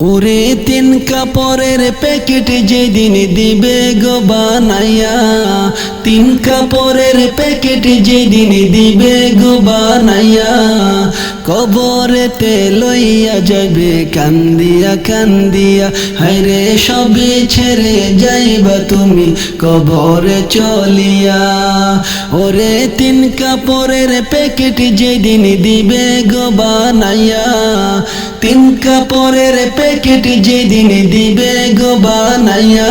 ওরে তিন কাপড়ের প্যাকেট যেদিন দিবে গো বানাইয়া, তিন কাপড়ের প্যাকেট যেদিন দিবে গো বানাইয়া, কবরেতে লইয়া যাবে কান্দিয়া কান্দিয়া। হায়রে সবে ছেড়ে যাইবা তুমি কবরে চলিয়া। ওরে তিন কাপড়ের প্যাকেট যেদিন দিবে গো বানাইয়া, তিন কাপড়ের প্যাকেট যেদিন দিবে গো বানাইয়া,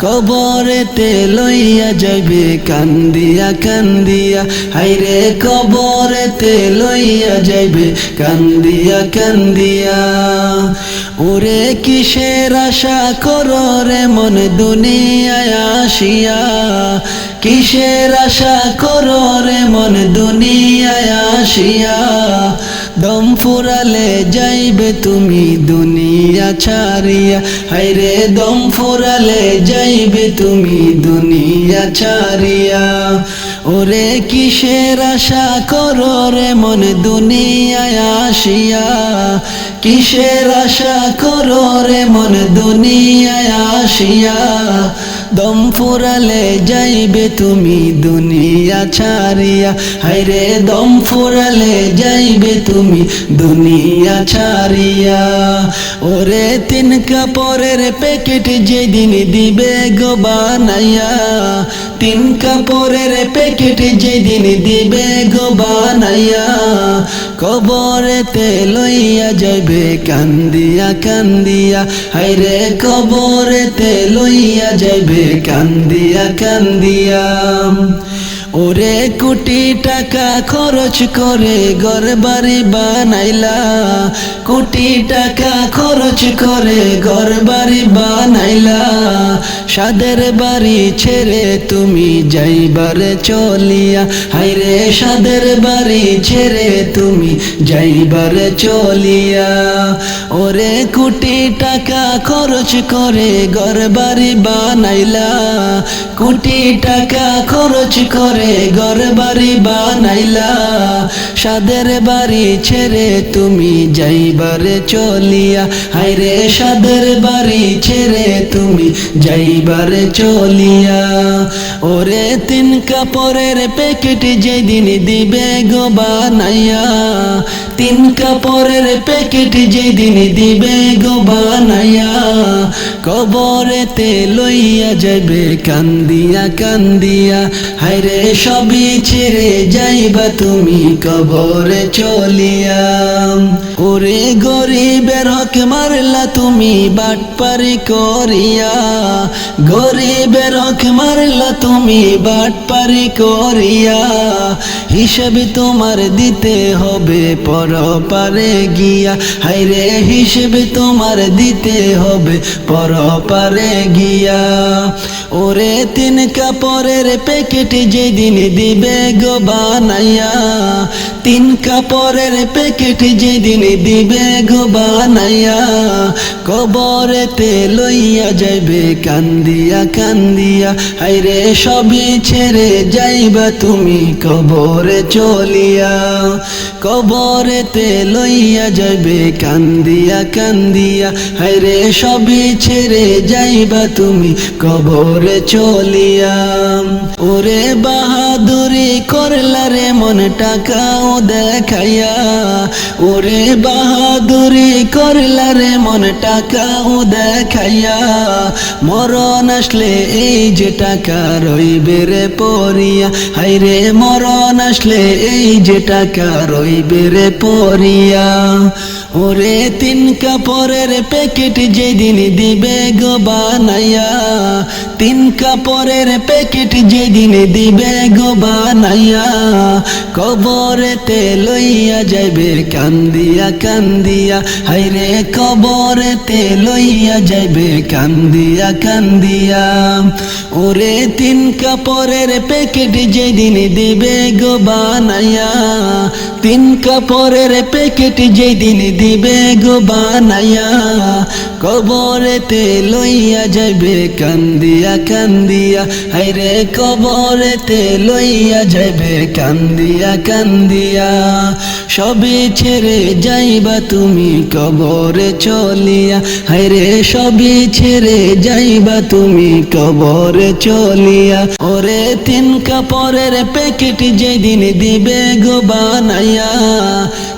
কবরেতে লইয়া যাবে কান্দিয়া কান্দিয়া। হায়রে কবরেতে লইয়া যাবে কান্দিয়া কান্দিয়া। ওরে কিসের আশা করো রে মন দুনিয়ায় আসিয়া, কিসের আশা করো রে মন দুনিয়ায় আসিয়া, দম ফুরালে যাইবে তুমি দুনিয়া ছাড়িয়া। হায়রে দম ফুরালে যাইবে তুমি দুনিয়া ছাড়িয়া। ওরে কিসের আশা করো রে মন দুনিয়ায় আসিয়া, কিসের আশা করো রে মন দুনিয়ায় আসিয়া, দম ফুরালে যাইবে তুমি দুনিয়া ছাড়িয়া। হায়রে দম ফুরালে যাইবে তুমি দুনিয়া ছাড়িয়া। ওরে তিন কাপড়ের প্যাকেট যেদিন দিবে গো বানাইয়া, তিন কাপড়ের প্যাকেট যেদিন দিবে গো বানাইয়া, কবরেতে লইয়া যাবে কান্দিয়া কান্দিয়া। হায়রে কবরেতে লইয়া যাবে কান্দিয়া কান্দিয়া। ওরে কোটি টাকা খরচ করে ঘর বাড়ি বানাইলা, কোটি টাকা খরচ করে ঘর বাড়ি বানাইলা, সাদের বাড়ি ছেড়ে তুমি যাইবারে চলিয়া। হায়রে সাদের বাড়ি ছেড়ে তুমি যাইবারে চলিয়া। ওরে কোটি টাকা খরচ করে ঘর বাড়ি বানাইলা, কোটি টাকা খরচ করে ঘর বাড়ি বানাইলা, সাদের বাড়ি ছেড়ে তুমি যাইবারে চলিয়া। হায়রে সাদের বাড়ি ছেড়ে তুমি যাইবারে চলিয়া। ওরে তিন কাপড়ের প্যাকেট যেদিন দিবে গো বানাইয়া, তিন কাপড়ের প্যাকেট যেদিন দিবে গো বানাইয়া, কবরেতে লইয়া যাবে কান্দিয়া কান্দিয়া। হায়রে সবই ছেড়ে যাইবা তুমি কবরে চলিয়া। ওরে গরিবের হক মারলা তুমি বাটপারি করিয়া, গরিবের হক মারলা তুমি বাটপারি করিয়া, হিসাব তোমার দিতে হবে পরপারে গিয়া। হায়রে হিসাব তোমার দিতে হবে পরপারে গিয়া। ওরে তিন কাপড়ের প্যাকেট যেদিন দিবে গো বানাইয়া, তিন কাপড়ের প্যাকেট যেদিন দিবে গো বানাইয়া, কবরেতে লইয়া যাইবে কান্দিয়া কান্দিয়া। হায়রে সবই ছেড়ে যাইবা তুমি কবরে চলিয়া, কবরেতে লইয়া যাবে কান্দিয়া কান্দিয়া। হায়রে সবই ছেড়ে যাইবা তুমি কবরে চলিয়া। ওরে বাহাদুরি করলা রে মন টাকাও দেখাইয়া, ওরে বাহাদুরি করলা রে মন টাকাও দেখাইয়া, মরণ আসলে এই যে টাকা রইবে রে পরিয়া। হায়রে মরণ আসলে এই যে টাকা রইবে রে পরিয়া। ওরে তিন কাপড়ের প্যাকেট যেদিন দিবে গো বানাইয়া, তিন কাপড়ের প্যাকেট যেদিন দিবে গো বানাইয়া, কবরেতে লইয়া যাবে কান্দিয়া কান্দিয়া। হায়রে কবরেতে লইয়া যাবে কান্দিয়া কান্দিয়া। ওরে তিন কাপড়ের প্যাকেট যেদিন দিবে গো বানাইয়া, তিন কাপড়ের প্যাকেট যেদিন দিবে গো বানাইয়া, কবরেতে লইয়া যাইবে কান্দিয়া কান্দিয়া, হায়রে কবরেতে লইয়া যাইবে কান্দিয়া কান্দিয়া। সবই ছেড়ে যাইবা তুমি কবরে চলিয়া, হায়রে সবই ছেড়ে যাইবা তুমি কবরে চলিয়া। ওরে তিন কাপড়ের প্যাকেট যেদিন দিবে গো বানাইয়া,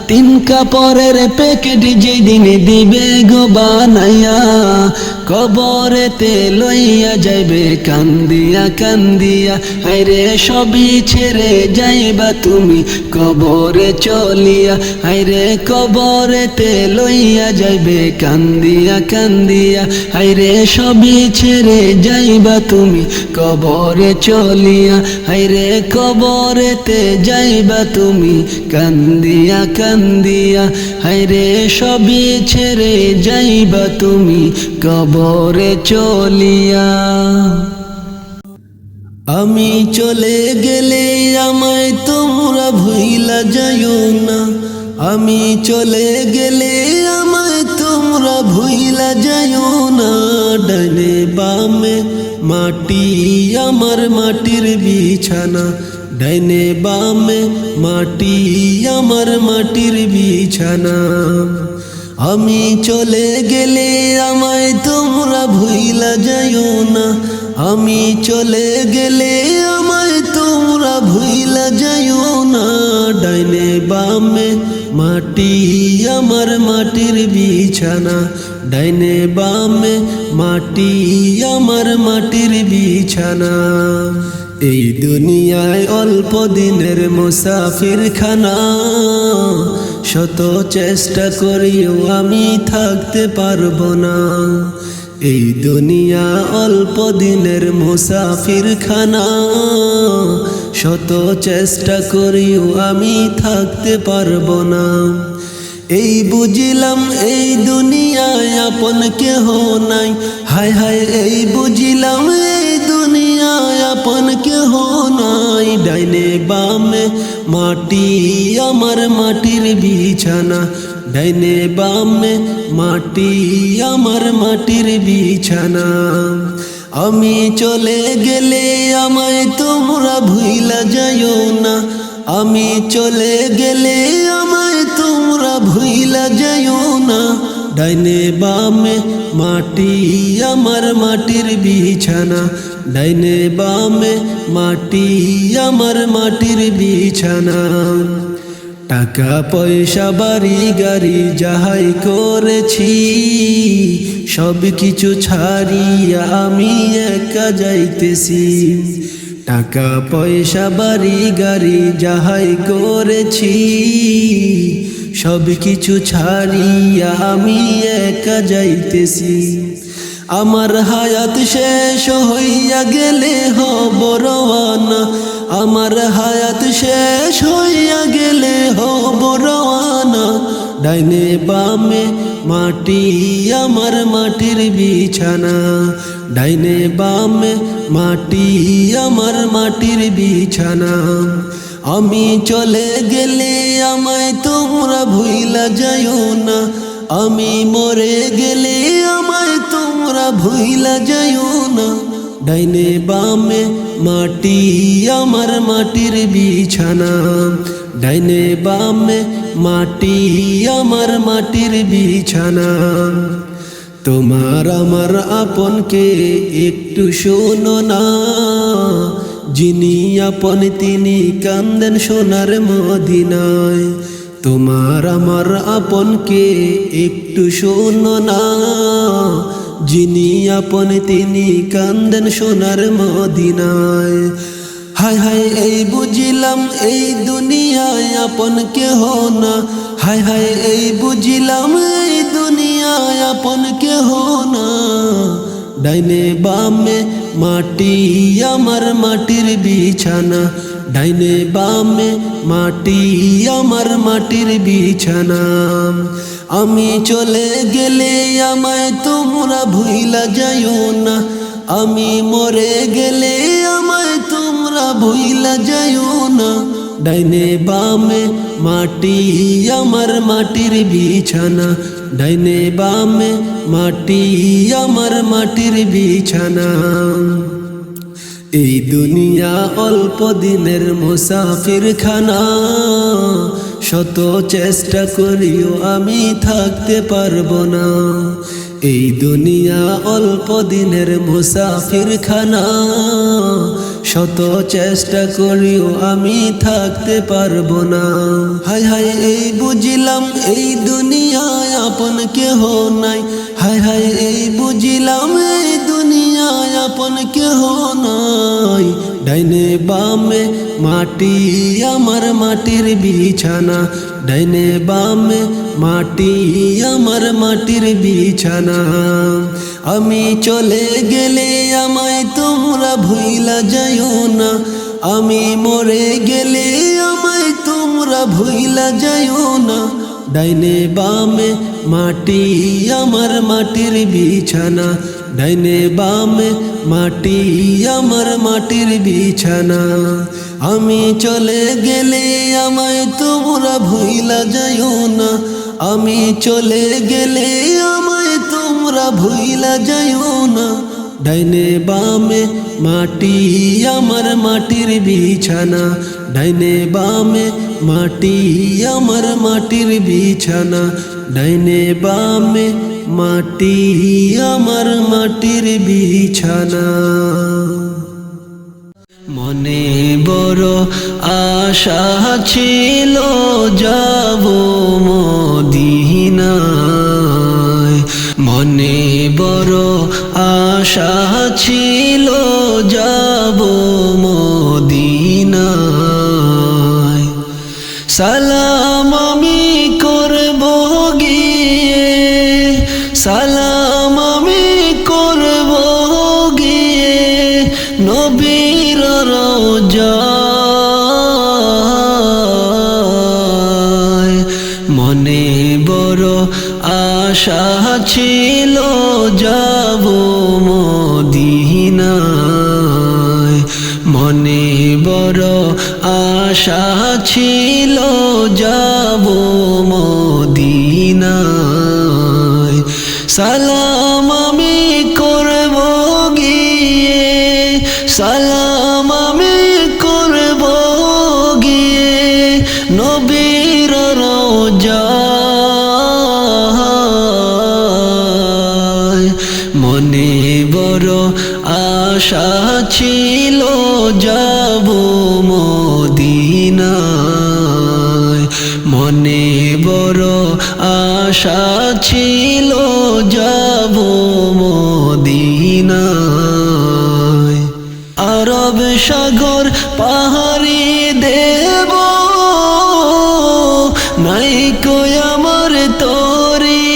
তিন কাপড়ের প্যাকেট যেদিন দিবে গো বানাইয়া, কবরেতে লইয়া যাইবে কান্দিয়া কান্দিয়া, হায়রে সবই ছেড়ে যাইবা তুমি কবরে চলিয়া, হায়রে কবরেতে লইয়া যাইবে কান্দিয়া কান্দিয়া, হায়রে সবই ছেড়ে যাইবা তুমি কবরে চলিয়া, হায়রে কবরেতে যাইবা তুমি কান্দিয়া কান্দিয়া, হায়রে সবই ছেড়ে যাইবা তুমি কবরে চলিয়া। আমি চলে গেলে আমায় তোমরা ভুইলা যাইও না, আমি চলে গেলে আমায় তোমরা ভুইলা যাইও না। ডানে বামে মাটি আমার মাটির বিছানা, ডাইনে বামে মাটি আমার মাটির বিছানা। আমি চলে গেলে আমায় তোমরা ভুইলা যাইও না, আমি চলে গেলে আমায় তোমরা ভুইলা যাইও না। ডাইনে বামে মাটি আমার মাটির বিছানা, ডাইনে বামে মাটি আমার মাটির বিছানা। এই দুনিয়ায় অল্প দিনের মুসাফির খানা, শত চেষ্টা করিও আমি থাকতে পারবো না। এই দুনিয়া অল্প দিনের মুসাফির খানা, শত চেষ্টা করিও আমি থাকতে পারবো না। এই বুঝিলাম এই দুনিয়ায় আপন কেহ নাই, হায় হায় এই বুঝিলাম এই দুনিয়ায় আপন কেহ নাই। ডাইনে বামে মাটি আমার মাটির বিছানা, ডাইনে বামে মাটি আমার মাটির বিছানা। আমি চলে গেলে আমায় তোমরা ভুইলা যাইও না, আমি চলে গেলে আমায় তোমরা ভুইলা যাইও না। ডাইনে বামে মাটি আমার মাটির বিছানা, ডাইনে বামে মাটি আমার মাটির বিছানা। টাকা পয়সা বাড়ি গাড়ি যাহাই করেছি, সব কিছু ছাড়িয়া আমি একা যাইতেছি। টাকা পয়সা বাড়ি গাড়ি যাহাই করেছি, সব কিছু ছাড়িয়া আমি একা যাইতেছি। আমার হায়াত শেষ হইয়া গেলে হব রওয়ানা, আমার হায়াত শেষ হইয়া গেলে হব রওয়ানা। ডাইনে বামে মাটি আমার মাটির বিছানা, ডাইনে বামে মাটি আমার মাটির বিছানা। আমি চলে গেলে আমায় তোমরা ভুইলা যাইও না, আমি মরে গেলে আমায় তোমরা ভুইলা যাইও না। ডাইনে বামে মাটি আমার মাটির বিছানা, ডাইনে বামে মাটি আমার মাটির বিছানা। তোমার আমার আপনকে একটু শোনো না, যিনি আপন তিনি কান্দেন সোনার মদিনায়। তোমার আমার আপনকে একটু শোনো না, যিনি আপন তিনি কান্দেন সোনার মদিনায়। হায় হায় এই বুঝিলাম এই দুনিয়ায় আপন কেহ না, হায় হায় এই বুঝিলাম এই দুনিয়ায় আপন কেহ না। ডাইনে বামে মাটি আমার মাটির বিছানা, ডাইনে বামে মাটি আমার মাটির বিছানা। আমি চলে গেলে আমায় তোমরা ভুইলা যাইও না, আমি মরে গেলে আমায় তোমরা ভুইলা যাইও না। ডাইনে বামে মাটি আমার মাটির বিছানা, ডাইনে বামে মাটি আমার মাটির বিছানা। এই দুনিয়া অল্প দিনের মুসাফির খানা, শত চেষ্টা করিও আমি থাকতে পারবো না। এই দুনিয়া অল্প দিনের মুসাফির খানা, শত চেষ্টা করিও আমি থাকতে পারবো না। হায় হায় এই বুঝিলাম এই দুনিয়ায় আপন কেহ নাই, হায় হায় এই বুঝিলাম এই দুনিয়ায় আপন কেহ নাই। ডাইনে বামে মাটি আমার মাটির বিছানা, ডাইনে বামে মাটি আমার মাটির বিছানা। আমি চলে গেলে আমায় তোমরা ভুইলা যাইও না, আমি মরে গেলে আমায় তোমরা ভুইলা যাইও না। ডাইনে বামে মাটি আমার মাটির বিছানা, ডাইনে বামে মাটি আমার মাটির বিছানা। আমি চলে গেলে আমায় তোমরা ভুইলা যাইও না, আমি চলে গেলে আমায় তোমরা ভুইলা যাইও না। ডাইনে বামে মাটি আমার মাটির বিছানা, ডাইনে বামে মাটি আমার মাটির বিছানা, ডাইনে বামে মাটি আমার মাটির বিছানা। মনে বড় আশা ছিল যাব মদিনায়, মনে বড় আশা ছিল যাব মদিনায়। সালাম আমি করব গিয়ে, সালাম আমি করব গিয়ে নবীর রওজায়। মনে বড় আশা ছিল যাব মদিনায়, মনে বড় আশা ছিল যাব মদিনায়। সালাম আমি করব গিয়ে, সালাম আমি করব গিয়ে নবীর রওজায়। মনে বড় আশা ছিল যাব মদিনায়, মনে বড় আশা ছিল যাব মদিনায়। আরব সাগর পাহাড়ি দেব নাই কই আমার তরি,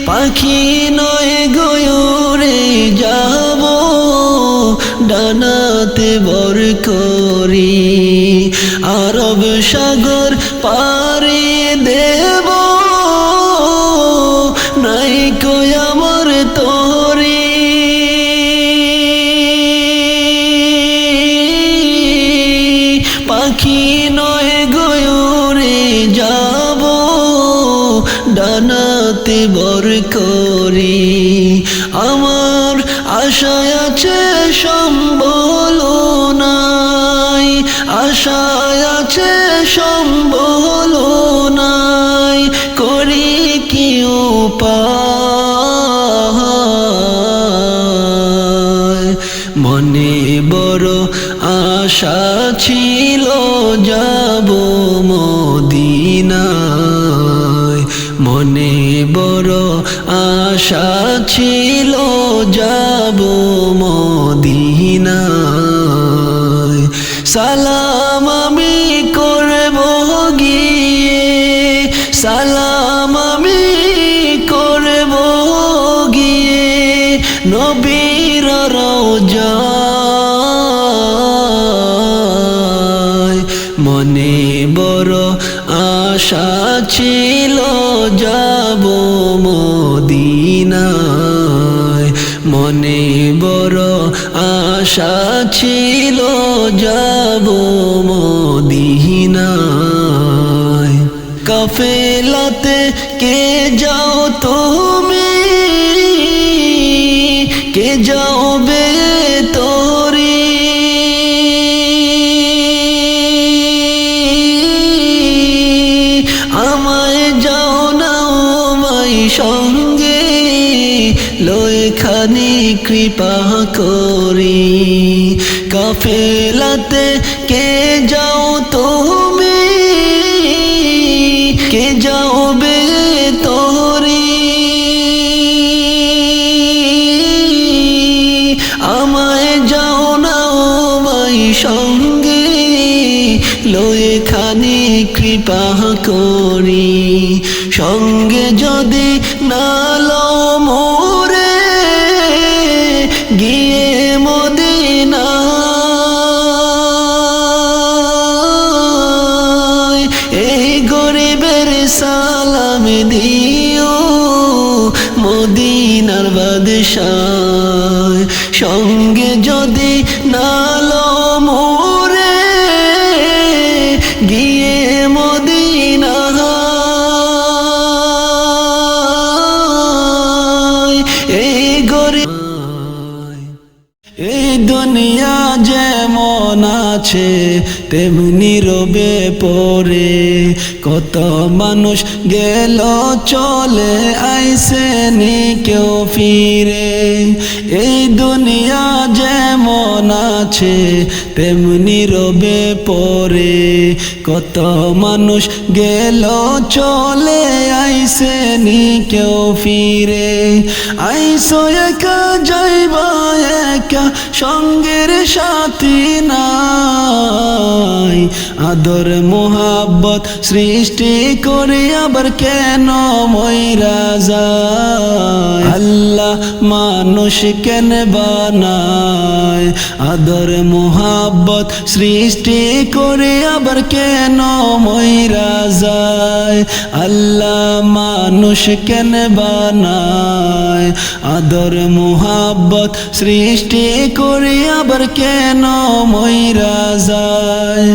পাখি নয় গয়ুরে যাব ডানাতে বর করি। আরব সাগর পাড়ি দেব নাই কই আমার তরি, পাখি নয় গয়ুরে যাব ডানাতে বর করি। আমার আশায় আছে সম্বল নাই, আশায় আছে সম্বল নাই, করি কি উপায়। মনে বড় আশা ছিল যাব মদিনায়, মনে বড় আশা ছিল যাব মদিনায়। সালাম আমি করব গিয়ে, সালাম আমি করব গিয়ে নবীর রওজায়। মনে বড় আশা ছিল যাব মদিনায়, মনে বড় আশা ছিল যাব মদিনায়। কাফেলাতে কে যাও তুমি, কে যাবে তোরি, আমায় যাও না মাই সঙ্গে লয়ে খানি কৃপা করি। কাফেলাতে কে যাও তুমি, কে যাবে তোরি, আমায় যাও না মাই সঙ্গে লয়ে খানি কৃপা করি। সঙ্গে যদি না লও মোরে গিয়ে মদিনায়, এই গরিবের সালাম দিও মদিনার বাদশায়। সঙ্গে যদি না লও মোরে গিয়ে মদিনায়, এই গরিব এই দুনিয়া যেমন আছে তেমনি রবে পরে। কত মানুষ গেল চলে আইসে নি কেউ ফিরে। এই দুনিয়া যেমন আছে তেমনি রবে পরে। কত মানুষ গেল চলে আইসে নি কেউ ফিরে। আইসো একা যাইবা একা সঙ্গের সাথী নাই। আদর মোহাব্বত সৃষ্টি করে আবার কেন মইরা যায়। আল্লাহ মানুষ কেন বানায়। আদর মোহাব্বত সৃষ্টি করে আবার কেন মইরা যায়। আল্লাহ মানুষ কেন বানায়। আদর মোহাব্বত সৃষ্টি করে আবার কেন মইরা যায়।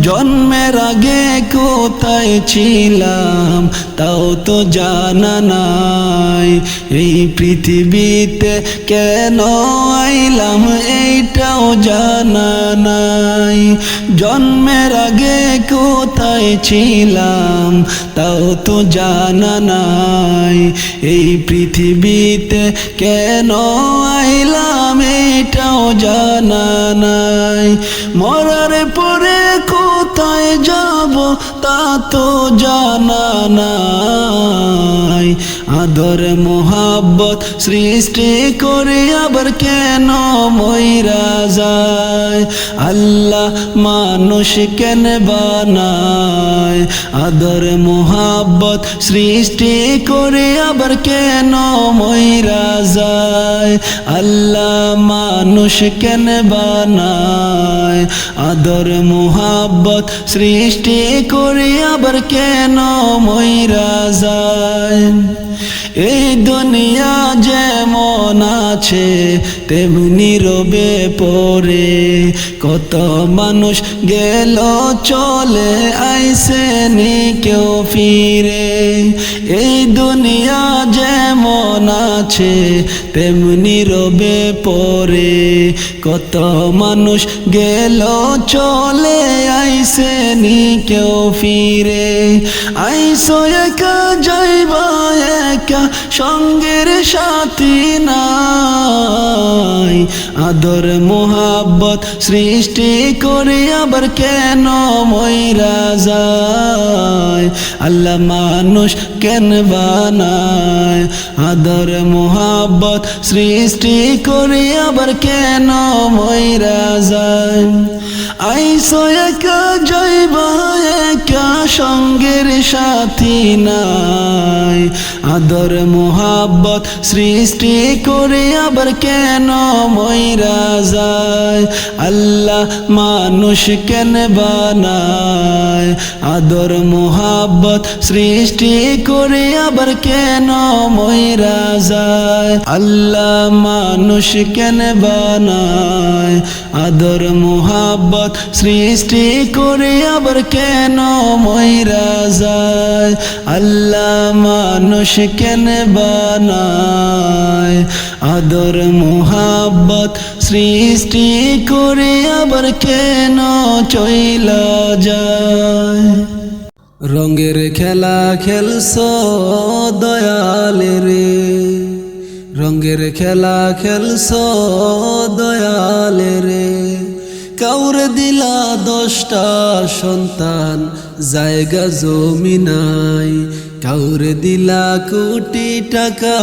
জন্মের আগে কোথায় ছিলাম তাও তো জানা নাই। এই পৃথিবীতে কেন আইলাম এইটাও জানা নাই। জন্মের আগে কোথায় ছিলাম তাও তো জানা নাই। এই পৃথিবীতে কেন আইলাম এটাও জানা নাই। মরার পরে কোথায় যাব তা তো জানা নাই। আদর মোহাব্বত সৃষ্টি করে আবার কেন মইরা যায়। আল্লাহ মানুষ কেন বানায়। আদর মোহাব্বত সৃষ্টি করে আবার কেন মইরা যায়। আল্লাহ মানুষ কেন বানায়। আদর মোহাব্বত সৃষ্টি করে আবার কেন মইরা যায়। এই দুনিয়া যেমন আছে তেমনি রবে পরে। কত মানুষ গেল চলে আইসে নি কেউ ফিরে। এই দুনিয়া যেমন আছে তেমনি রবে পরে। কত মানুষ গেল চলে আইসে নি কেউ ফিরে। আইসো একা যাইবা একা সঙ্গের সাথী নাই। আদর মোহাব্বত সৃষ্টি করে আবার কেন মইরা যায়। আল্লাহ মানুষ কেন বানায়। আদর মোহাব্বত সৃষ্টি করে আবার কেন মইরা যায়। আইসো একা যাইবা একা সঙ্গের সাথী নাই। আদর মোহাব্বত সৃষ্টি করে আবার কেন মইরা যায় আল্লাহ মানুষ কেন বানায় আদর মোহাব্বত সৃষ্টি করে আবার কেন মইরা যায় আল্লাহ মানুষ কেন বানায় আদর মোহাব্বত সৃষ্টি করে আবার কেন মইরা যায় আল্লাহ মানুষ কেন বানায় আদর মোহাব্বত সৃষ্টি করে আবার কেন চইলা যায় রঙের খেলা খেলছো দয়াল রে রঙের খেলা খেলছো দয়াল রে কাউরে দিলা 10টা সন্তান জায়গা জমি নাই কাউরে দিলা কোটি টাকা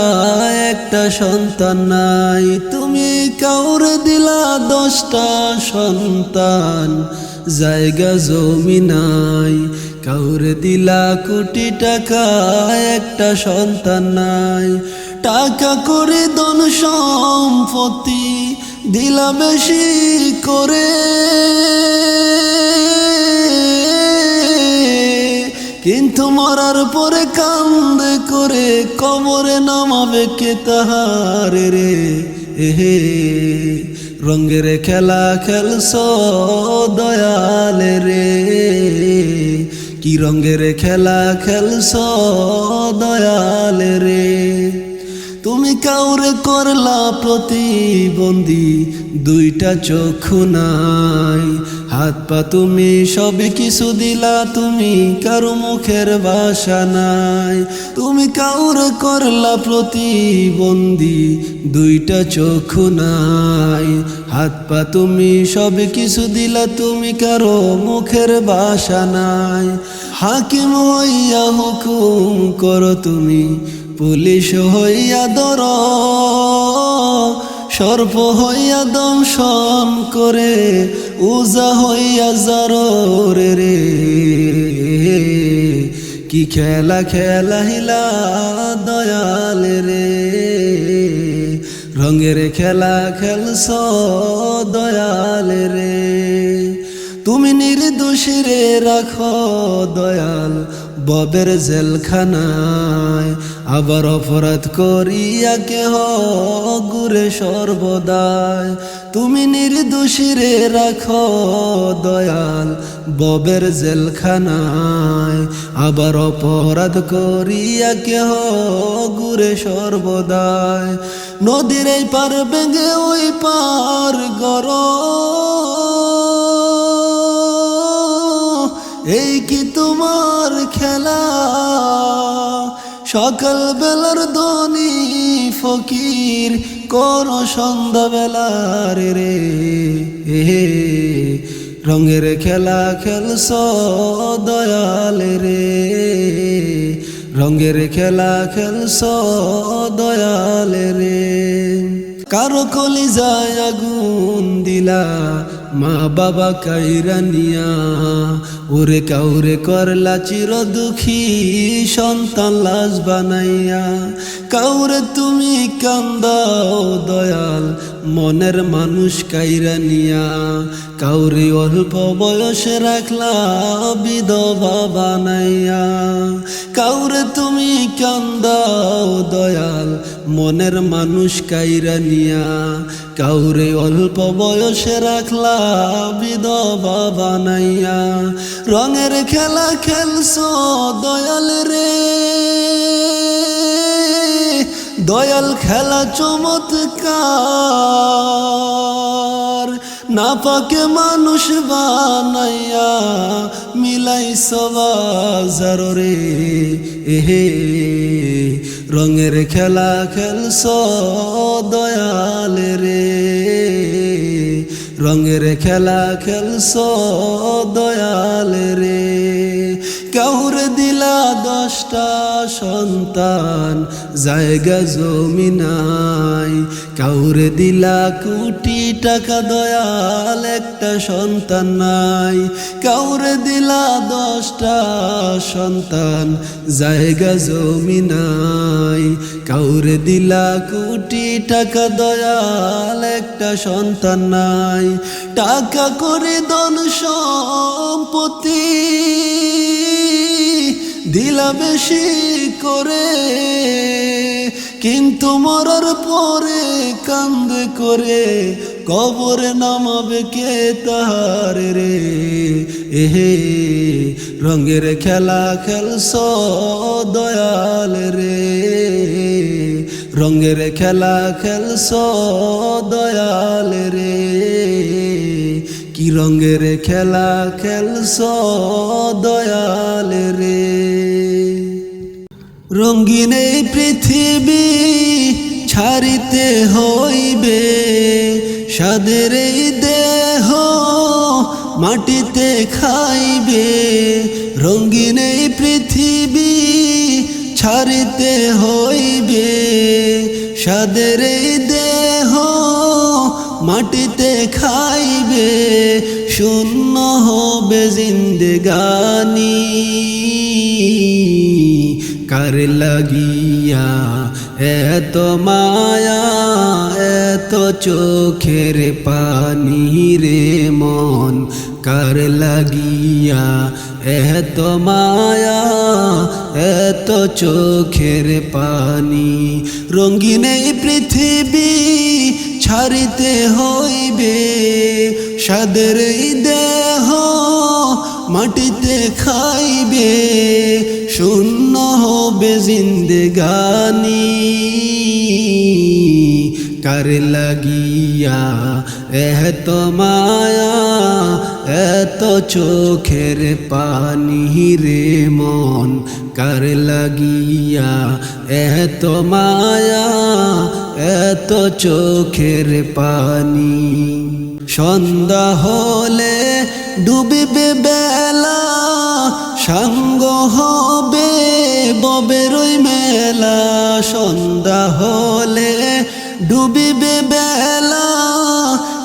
একটা সন্তান নাই তুমি কাউরে দিলা 10টা সন্তান জায়গা জমি নাই কাউরে দিলা কোটি টাকা একটা সন্তান নাই টাকা করে ধন সম্পত্তি দিলা বেশি করে কিন্তু মরার পরে কান্দে করে কবরে নামাবে কে তাহারে রে এহে রঙের খেলা খেলছো দয়াল রে কি রঙের খেলা খেলছো দয়াল রে তুমি কাউরে করলা প্রতিবন্ধী 2টা চক্ষু নাই হাত পা তুমি সব কিছু দিলা তুমি কারো মুখের ভাষা নাই তুমি কাউরে করলা প্রতিবন্ধী 2টা চক্ষু নাই হাত পা তুমি সব কিছু দিলা তুমি কারো মুখের ভাষা নাই হাকিম হইয়া হুকুম করো তুমি পুলিশ হইয়া দর সর্প হইয়া দংশন করে উজা হইয়া জারর রে কি খেলা খেলাহিলা দয়াল রে রঙের খেলা খেলছো দয়াল রে তুমি নির্দোষী রে রাখো দয়াল ববের জেলখানায় আবার অপরাধ করিয়া কেহ গুরে সর্বদায় তুমি নির্দোষী রে রাখো দয়াল ববের জেলখানায় আবার অপরাধ করিয়া কেহ গুরে সর্বদায় নদীর এই পার বেগে ওই পার গর এই কি তোমার খেলা সকাল বেলার ধনী ফকির কোন সন্ধ্যা বেলার রে রঙের খেলা খেলছো দয়াল রে রঙের খেলা খেলছো দয়াল রে কারো কলিজায় আগুন দিলা মা বাবা কাইরা নিয়া ওরে কাউরে করলা চির দুঃখী সন্তান লাশ বানাইয়া কাউরে তুমি কান্দাও দয়াল মনের মানুষ কাইরা নিয়া কাউরে অল্প বয়সে রাখলা বিধবা বানাইয়া কাউরে তুমি কান্দাও দয়াল মনের মানুষ কাইরা নিয়া কাউরে অল্প বয়সে রাখলা বিধবা বানাইয়া রঙের খেলা খেলছো দয়াল রে দয়াল খেলা চমৎকার না পাকে মানুষ বানাইয়া মিলাইছো বাজার রে এহে রঙের খেলা খেলছো দয়াল রে রঙের খেলা খেলছো দয়াল রে কাউরে দিলা 10টা সন্তান জায়গা জমি নাই, কাউরে দিলা কোটি টাকা দয়াল একটা সন্তান নাই, কাউরে দিলা 10টা সন্তান জায়গা জমি নাই, কাউরে দিলা কোটি টাকা দয়াল একটা সন্তান নাই। টাকা করে ধন সম্পত্তি দিলা বেশি করে, কিন্তু মরার পরে কান্দে করে কবরে নামাবে কে তাহার রে। এহে রঙের খেলা খেলছ দয়াল রে, রঙের খেলা খেলছ দয়াল রে, কি রঙের খেলা খেলছ দয়াল রে। রঙিন এই পৃথিবী ছাড়িতে হইবে, সাদের এই দেহ মাটিতে খাইবে। রঙিন এই পৃথিবী ছাড়িতে হইবে, সাদের এই দেহ মাটিতে খাইবে। শূন্য হবে জিন্দেগানি কার লাগিয়া এত মায়া এত চোখের পানি রে মন, কার লাগিয়া এত মায়া এত চোখের পানি। রঙিন এই পৃথিবী ছাড়িতে হইবে, সাদের এই দেহ মাটিতে খাইবে। শূন্য হবে জিন্দেগানি কার লাগিয়া এত মায়া এত চোখের পানি রে মন, কার লাগিয়া এত মায়া এত চোখের পানি। সন্ধ্যা হলে ডুবিবে বেলা, সাঙ্গ হবে ববের ওই মেলা। সন্ধ্যা হলে ডুবিবে বেলা,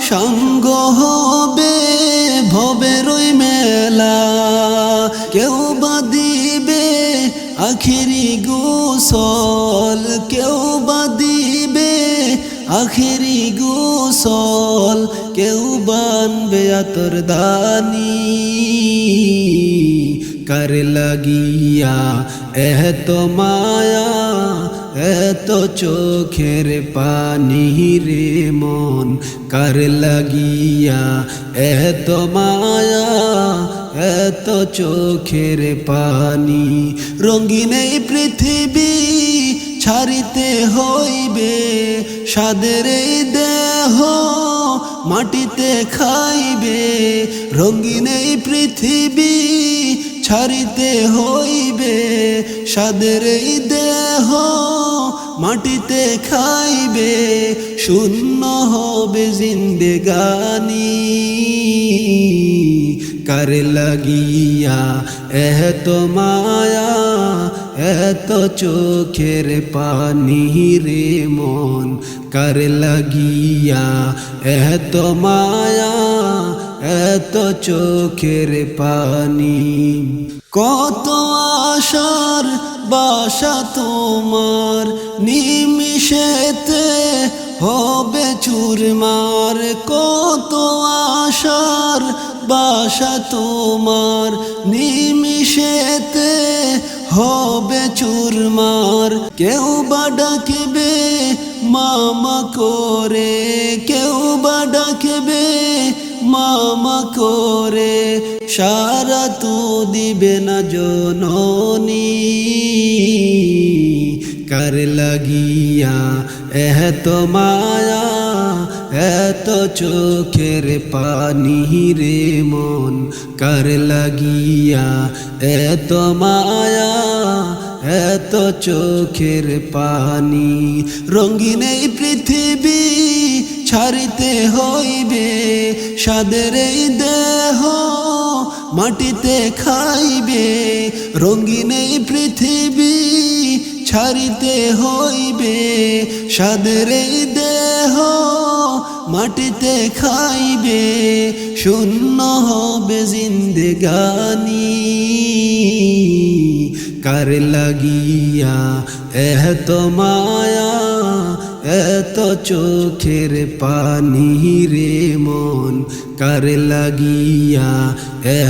সাঙ্গ হবে ভবের ওই মেলা। কেউ বা দিবে আখিরি গোসল, কেউ বা দিবে আখিরি গোসল, কেউ বানবে আতর দানি কার লাগিয়া এত মায়া এত চোখের পানি রে মন, কার লাগিয়া এত মায়া এত চোখের পানি। রঙিন এই পৃথিবী ছাড়িতে হইবে, সাদের এই দেহ মাটিতে খাইবে। রঙিন এই পৃথিবী ছাড়িতে হইবে, সাদের এই দেহ মাটিতে খাইবে। শূন্য হবে জিন্দেগানি কার লাগিয়া এত মায়া এত চোখের পানি রে মন, কার লাগিয়া এত মায়া এত চোখের পানি। কত আশার বাসা তোমার নিমিষেতে হবে চুরমার, কত আশার বাসা তোমার নিমিষেতে হবে চুরমার। কেউ বা ডাকবে মামা করে, কেউ বা ডাকবে মামা করে, সারা তো দিবে না জননী কার লাগিয়া এত মায়া এত চোখের পানি রে মন, কার লাগিয়া এত মায়া এত চোখের পানি। রঙিন এই পৃথিবী ছাড়িতে হইবে, সাদের এই দেহ মাটিতে খাইবে। রঙিন এই পৃথিবী ছাড়িতে হইবে, সাদের এই দেহ মাটিতে খাইবে, শূন্য হবে জিন্দেগানি। কার লাগিয়া এত মায়া, এত চোখের পানি রে মন, কার লাগিয়া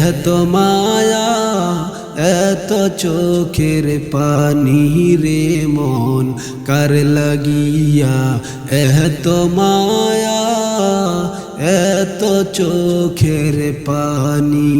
এত মায়া, এত চোখের পানি রে মন, কার লাগিয়া এত মায়া, এত চোখের পানি।